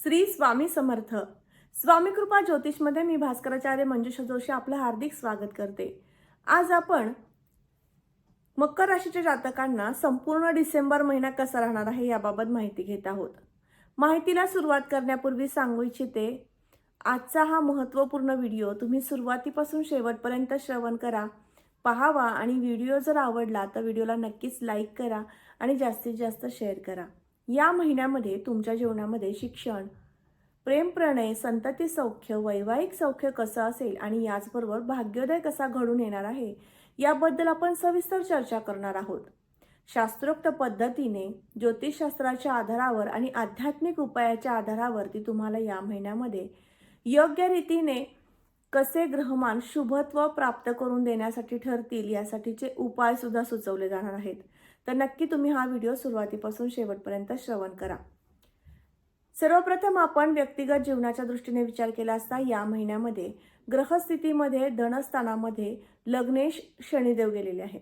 श्री स्वामी समर्थ. स्वामी कृपा ज्योतिषमध्ये मी भास्कराचार्य मंजुषा जोशी आपलं हार्दिक स्वागत करते. आज आपण मकर राशीच्या जातकांना संपूर्ण डिसेंबर महिना कसा राहणार आहे याबाबत माहिती घेत आहोत. माहितीला सुरुवात करण्यापूर्वी सांगू इच्छिते, आजचा हा महत्त्वपूर्ण व्हिडिओ तुम्ही सुरुवातीपासून शेवटपर्यंत श्रवण करा, पाहावा आणि व्हिडिओ जर आवडला तर व्हिडिओला नक्कीच लाईक करा आणि जास्तीत जास्त शेअर करा. या महिन्यामध्ये तुमच्या जीवनामध्ये शिक्षण, प्रेम, प्रणय, संतती सौख्य, वैवाहिक सौख्य कसं असेल आणि याचबरोबर भाग्योदय कसा घडून येणार आहे याबद्दल आपण सविस्तर चर्चा करणार आहोत. शास्त्रोक्त पद्धतीने ज्योतिषशास्त्राच्या आधारावर आणि आध्यात्मिक उपायाच्या आधारावरती तुम्हाला या महिन्यामध्ये योग्य रीतीने कसे ग्रहमान शुभत्व प्राप्त करून देण्यासाठी ठरतील यासाठीचे उपाय सुद्धा सुचवले जाणार आहेत. तर नक्की तुम्ही हा व्हिडिओ सुरुवातीपासून शेवटपर्यंत श्रवण करा. सर्वप्रथम आपण व्यक्तिगत जीवनाच्या दृष्टीने विचार केला असता या महिन्यामध्ये ग्रहस्थितीमध्ये धनस्थानामध्ये लग्नेश शनिदेव गेलेले आहेत.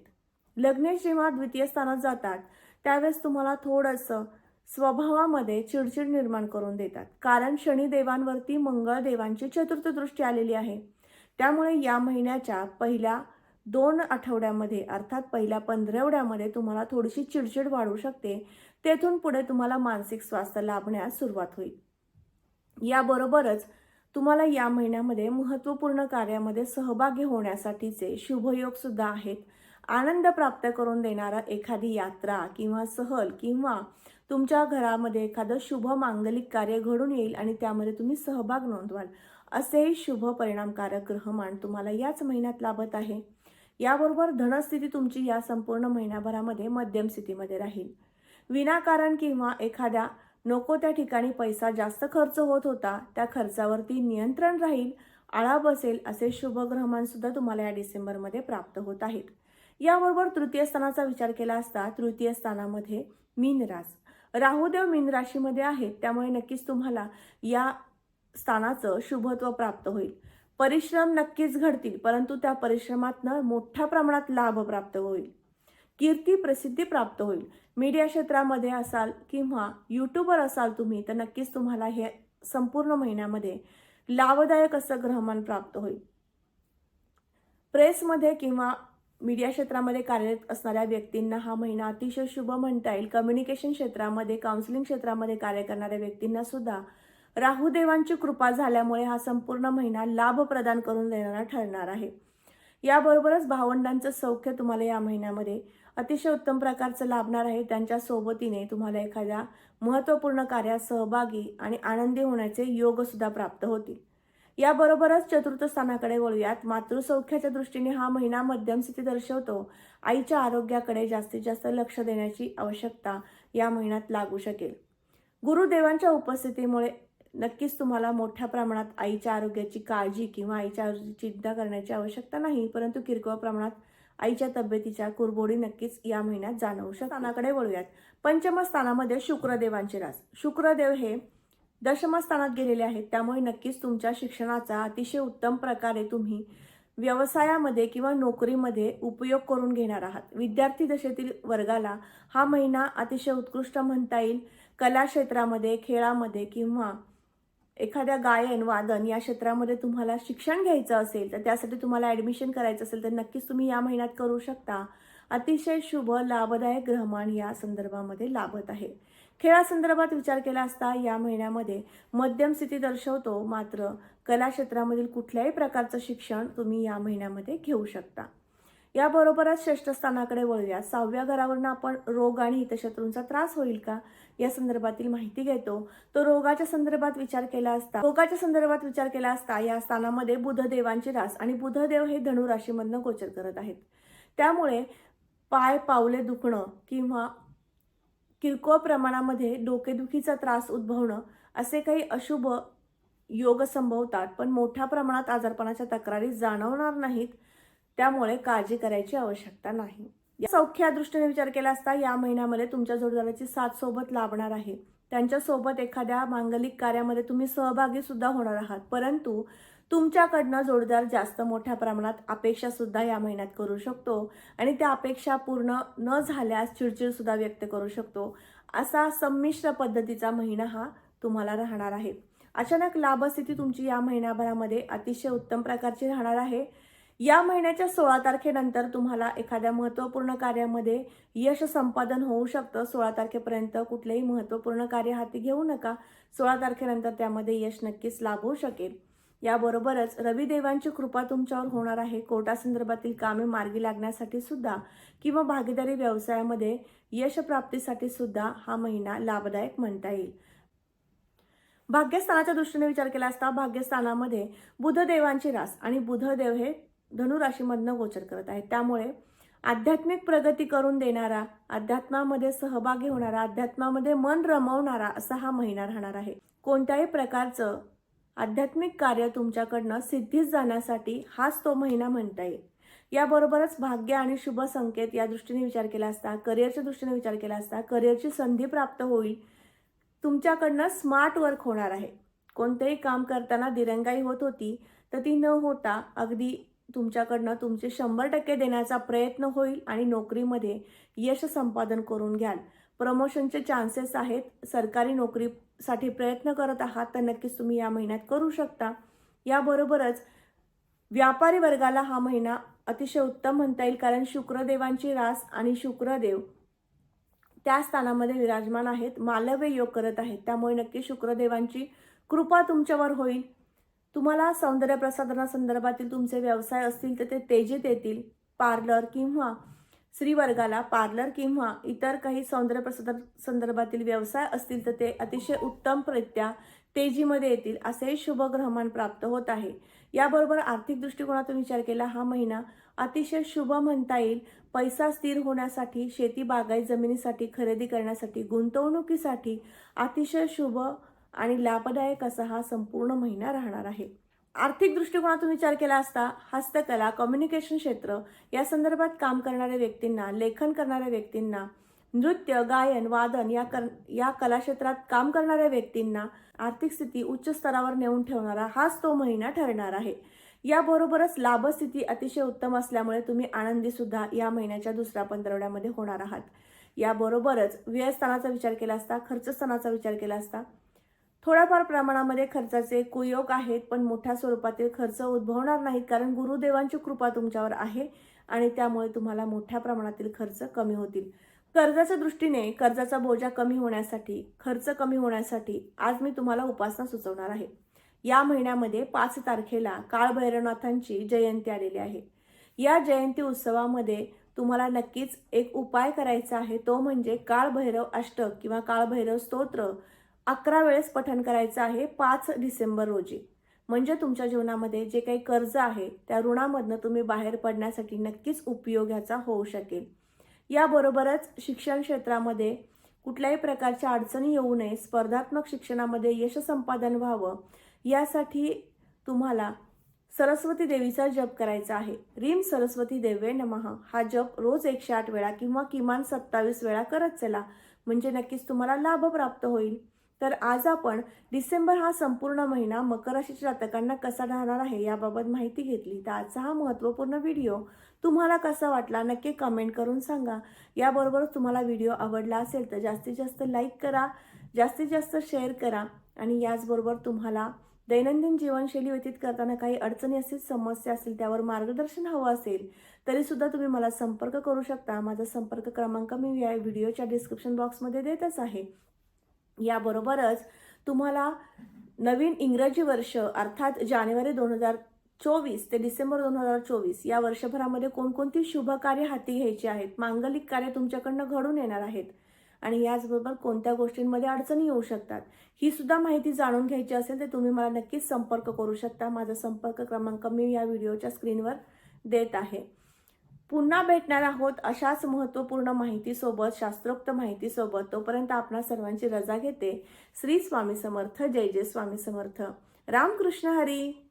लग्नेश जेव्हा द्वितीय स्थानात जातात त्यावेळेस तुम्हाला थोडंसं स्वभावामध्ये चिडचिड निर्माण करून देतात, कारण शनिदेवांवरती मंगळ देवांची चतुर्थ दृष्टी आलेली आहे. त्यामुळे या महिन्याच्या पहिल्या 2 आठवड्यामध्ये अर्थात पहिल्या 15 तुम्हाला थोडीशी चिडचिड वाढू शकते. तेथून पुढे तुम्हाला मानसिक स्वास्थ्य लाभण्यास सुरुवात होईल. याबरोबरच तुम्हाला या महिन्यामध्ये महत्त्वपूर्ण कार्यामध्ये सहभागी होण्यासाठीचे शुभयोग सुद्धा आहेत. आनंद प्राप्त करून देणारा एखादी यात्रा किंवा सहल किंवा तुमच्या घरामध्ये एखादं शुभ मांगलिक कार्य घडून येईल आणि त्यामध्ये तुम्ही सहभाग नोंदवाल, असे शुभ परिणामकारक ग्रहमान तुम्हाला याच महिन्यात लाभत आहे. याबरोबर धनस्थिती तुमची या संपूर्ण महिन्याभरामध्ये मध्यम स्थितीमध्ये राहील. विनाकारण किंवा एखाद्या नको त्या ठिकाणी पैसा जास्त खर्च होत होता त्या खर्चावरती नियंत्रण राहील, आळा बसेल असे शुभ ग्रहमान सुद्धा तुम्हाला या डिसेंबरमध्ये प्राप्त होत आहेत. याबरोबर तृतीय स्थानाचा विचार केला असता तृतीय स्थानामध्ये मीन रास, राहुदेव मीन राशीमध्ये आहेत. त्यामुळे नक्कीच तुम्हाला या स्थानाचं शुभत्व प्राप्त होईल. परिश्रम नक्कीच घडतील, परंतु त्या परिश्रमातनं मोठ्या प्रमाणात लाभ प्राप्त होईल. कीर्ती प्रसिद्धी प्राप्त होईल. मीडिया क्षेत्रामध्ये असाल किंवा यूट्यूबर असाल तुम्ही तर नक्कीच तुम्हाला हे संपूर्ण महिन्यामध्ये लाभदायक असं ग्रहमान प्राप्त होईल. प्रेसमध्ये किंवा मीडिया क्षेत्रामध्ये कार्यरत असणाऱ्या व्यक्तींना हा महिना अतिशय शुभ म्हणता येईल. कम्युनिकेशन क्षेत्रामध्ये, काउन्सिलिंग क्षेत्रामध्ये कार्य करणाऱ्या व्यक्तींना सुद्धा राहुदेवांची कृपा झाल्यामुळे हा संपूर्ण महिना लाभ प्रदान करून देणारा ठरणार आहे. याबरोबरच भावंडांचं सौख्य तुम्हाला या महिन्यामध्ये अतिशय उत्तम प्रकारचं लाभणार आहे. त्यांच्या सोबतीने तुम्हाला एखाद्या महत्त्वपूर्ण कार्यात सहभागी आणि आनंदी होण्याचे योग सुद्धा प्राप्त होतील. याबरोबरच चतुर्थ स्थानाकडे वळूयात. मातृसौख्याच्या दृष्टीने हा महिना मध्यम स्थिती दर्शवतो. आईच्या आरोग्याकडे जास्तीत जास्त लक्ष देण्याची आवश्यकता या महिन्यात लागू शकेल. गुरुदेवांच्या उपस्थितीमुळे नक्कीच तुम्हाला मोठ्या प्रमाणात आईच्या आरोग्याची काळजी किंवा आईच्या आरोग्याची चिंता करण्याची आवश्यकता नाही, परंतु किरकोळ प्रमाणात आईच्या तब्येतीच्या कुरबोडी नक्कीच या महिन्यात जाणवू शकतात. स्थानाकडे वळूयात. पंचम स्थानामध्ये शुक्रदेवांचे रास. शुक्रदेव हे दशम स्थानात गेलेले आहेत. त्यामुळे नक्कीच तुमच्या शिक्षणाचा अतिशय उत्तम प्रकारे तुम्ही व्यवसायामध्ये किंवा नोकरीमध्ये उपयोग करून घेणार आहात. विद्यार्थी दशेतील वर्गाला हा महिना अतिशय उत्कृष्ट म्हणता येईल. कला क्षेत्रामध्ये, खेळामध्ये किंवा एखाद्या गायन वादन या क्षेत्रामध्ये तुम्हाला शिक्षण घ्यायचं असेल तर त्यासाठी तुम्हाला ॲडमिशन करायचं असेल तर नक्कीच तुम्ही या महिन्यात करू शकता. अतिशय शुभ लाभदायक ग्रहमान या संदर्भामध्ये लाभत आहे. खेळासंदर्भात विचार केला असता या महिन्यामध्ये मध्यम स्थिती दर्शवतो, मात्र कला क्षेत्रामधील कुठल्याही प्रकारचं शिक्षण तुम्ही या महिन्यामध्ये घेऊ शकता. याबरोबरच षष्ठ स्थानाकडे वळूया. 6व्या घरावरून आपण रोग आणि हितशत्रूंचा त्रास होईल का या संदर्भातील माहिती घेतो. तो रोगाच्या संदर्भात विचार केला असता या स्थानामध्ये बुधदेवांची रास आणि बुधदेव हे धनु राशीमधनं गोचर करत आहेत. त्यामुळे पावले दुखणं किंवा किरकोळ प्रमाणामध्ये डोकेदुखीचा त्रास उद्भवणं असे काही अशुभ योग संभवतात, पण मोठ्या प्रमाणात आजारपणाच्या तक्रारी जाणवणार नाहीत. त्यामुळे काळजी करायची आवश्यकता नाही. या सौख्या दृष्टीने विचार केला असता या महिन्यामध्ये तुमच्या जोडीदाराची साथ सोबत लाभणार आहे. त्यांच्यासोबत एखाद्या मांगलिक कार्यामध्ये तुम्ही सहभागी सुद्धा होणार आहात, परंतु तुमच्याकडनं जोडीदार जास्त मोठ्या प्रमाणात अपेक्षा सुद्धा या महिन्यात करू शकतो आणि त्या अपेक्षा पूर्ण न झाल्यास चिडचिड सुद्धा व्यक्त करू शकतो. असा संमिश्र पद्धतीचा महिना हा तुम्हाला राहणार आहे. अचानक लाभस्थिती तुमची या महिन्याभरामध्ये अतिशय उत्तम प्रकारची राहणार आहे. या महिन्याच्या 16 तारखेनंतर तुम्हाला एखाद्या महत्त्वपूर्ण कार्यामध्ये यश संपादन होऊ शकतं. 16 तारखेपर्यंत कुठलेही महत्त्वपूर्ण कार्य हाती घेऊ नका. 16 तारखेनंतर त्यामध्ये यश नक्कीच लाभू शकेल. याबरोबरच रविदेवांची कृपा तुमच्यावर होणार आहे. कोर्टासंदर्भातील कामे मार्गी लागण्यासाठी सुद्धा किंवा भागीदारी व्यवसायामध्ये यश प्राप्तीसाठी सुद्धा हा महिना लाभदायक म्हणता येईल. भाग्यस्थानाच्या दृष्टीने विचार केला असता भाग्यस्थानामध्ये बुधदेवांची रास आणि बुधदेव हे धनुराशीमधनं गोचर करत आहेत. त्यामुळे आध्यात्मिक प्रगती करून देणारा, अध्यात्मामध्ये सहभागी होणारा, अध्यात्मामध्ये मन रमवणारा असा हा महिना राहणार आहे. कोणत्याही प्रकारचं आध्यात्मिक कार्य तुमच्याकडनं सिद्धीस जाण्यासाठी हाच तो महिना म्हणता येईल. याबरोबरच भाग्य आणि शुभ संकेत या दृष्टीने विचार केला असता, करिअरच्या दृष्टीने विचार केला असता करिअरची संधी प्राप्त होईल. तुमच्याकडनं स्मार्ट वर्क होणार आहे. कोणतेही काम करताना दिरंगाई होत होती तर ती न होता अगदी तुमच्याकडनं तुमचे 100% देण्याचा प्रयत्न होईल आणि नोकरीमध्ये यश संपादन करून घ्याल. प्रमोशनचे चान्सेस आहेत. सरकारी नोकरीसाठी प्रयत्न करत आहात तर नक्कीच तुम्ही या महिन्यात करू शकता. याबरोबरच व्यापारी वर्गाला हा महिना अतिशय उत्तम म्हणता येईल, कारण शुक्रदेवांची रास आणि शुक्रदेव त्या स्थानामध्ये विराजमान आहेत, मालव्य योग करत आहेत. त्यामुळे नक्की शुक्रदेवांची कृपा तुमच्यावर होईल. तुम्हाला सौंदर्य प्रसाधनासंदर्भातील तुमचे व्यवसाय असतील तर ते तेजीत येतील. पार्लर किंवा स्त्रीवर्गाला पार्लर किंवा इतर काही सौंदर्य प्रसाधन संदर्भातील व्यवसाय असतील तर ते अतिशय उत्तमरित्या तेजीमध्ये येतील. असे शुभ ग्रहमान प्राप्त होत आहे. याबरोबर आर्थिक दृष्टिकोनातून विचार केला हा महिना अतिशय शुभ म्हणता येईल. पैसा स्थिर होण्यासाठी, शेती बागायत जमिनीसाठी खरेदी करण्यासाठी, गुंतवणुकीसाठी अतिशय शुभ आणि लाभदायक असा हा संपूर्ण महिना राहणार आहे. आर्थिक दृष्टिकोनातून विचार केला असता हस्तकला, कम्युनिकेशन क्षेत्र या संदर्भात काम करणाऱ्या व्यक्तींना, लेखन करणाऱ्या व्यक्तींना, नृत्य, गायन, वादन या कला क्षेत्रात काम करणाऱ्या व्यक्तींना आर्थिक स्थिती उच्च स्तरावर नेऊन ठेवणारा हाच तो महिना ठरणार आहे. याबरोबरच लाभस्थिती अतिशय उत्तम असल्यामुळे तुम्ही आनंदी सुद्धा या महिन्याच्या दुसऱ्या पंधरवड्यामध्ये होणार आहात. याबरोबरच व्ययस्थानाचा विचार केला असता, खर्चस्थानाचा विचार केला असता थोड्याफार प्रमाणामध्ये खर्चाचे कुयोग आहेत, पण मोठ्या स्वरूपातील खर्च उद्भवणार नाहीत, कारण गुरुदेवांची कृपा तुमच्यावर आहे आणि त्यामुळे तुम्हाला मोठ्या प्रमाणातील खर्च कमी होतील. कर्जाच्या दृष्टीने कर्जाचा बोजा कमी होण्यासाठी, खर्च कमी होण्यासाठी आज मी तुम्हाला उपासना सुचवणार आहे. या महिन्यामध्ये 5 तारखेला काळभैरवनाथांची जयंती आलेली आहे. या जयंती उत्सवामध्ये तुम्हाला नक्कीच एक उपाय करायचा आहे, तो म्हणजे काळभैरव अष्टक किंवा काळभैरव स्तोत्र 11 वेळेस पठण करायचं आहे 5 डिसेंबर रोजी. म्हणजे तुमच्या जीवनामध्ये जे काही कर्ज आहे त्या ऋणामधनं तुम्ही बाहेर पडण्यासाठी नक्कीच उपयोग ह्याचा होऊ शकेल. याबरोबरच शिक्षण क्षेत्रामध्ये कुठल्याही प्रकारच्या अडचणी येऊ नये, स्पर्धात्मक शिक्षणामध्ये यश संपादन व्हावं यासाठी तुम्हाला सरस्वती देवीचा जप करायचा आहे. रीम सरस्वती देवे नमः हा जप रोज 108 वेळा किंवा किमान 27 वेळा करत चला, म्हणजे नक्कीच तुम्हाला लाभ प्राप्त होईल. तर आज आपण डिसेंबर हा संपूर्ण महिना मकर राशीच्या जातकांना कसा राहणार आहे याबाबत माहिती घेतली. तर आजचा हा महत्त्वपूर्ण व्हिडिओ तुम्हाला कसा वाटला नक्की कमेंट करून सांगा. याबरोबरच तुम्हाला व्हिडिओ आवडला असेल तर जास्तीत जास्त लाईक करा, जास्तीत जास्त शेअर करा आणि याचबरोबर तुम्हाला दैनंदिन जीवनशैली व्यतीत करताना काही अडचणी असतील, समस्या असतील, त्यावर मार्गदर्शन हवं असेल तरीसुद्धा तुम्ही मला संपर्क करू शकता. माझा संपर्क क्रमांक मी या व्हिडिओच्या डिस्क्रिप्शन बॉक्समध्ये देतच आहे. याबरोबरच तुम्हाला नवीन इंग्रजी वर्ष अर्थात जानेवारी 2024 ते डिसेंबर 2024 या वर्षभरामध्ये कोणकोणती शुभ कार्य हाती घ्यायची आहेत, मांगलिक कार्य तुमच्याकडनं घडून येणार आहेत आणि याचबरोबर कोणत्या गोष्टींमध्ये अडचणी येऊ शकतात ही सुद्धा माहिती जाणून घ्यायची असेल तर तुम्ही मला नक्कीच संपर्क करू शकता. माझा संपर्क क्रमांक मी या व्हिडिओच्या स्क्रीनवर देत आहे. पुन्हा भेटणार आहोत अशाच महत्त्वपूर्ण माहितीसोबत, शास्त्रोक्त माहितीसोबत. तोपर्यंत आपणा सर्वांची रजा घेते. श्री स्वामी समर्थ. जय जय स्वामी समर्थ. रामकृष्ण हरी.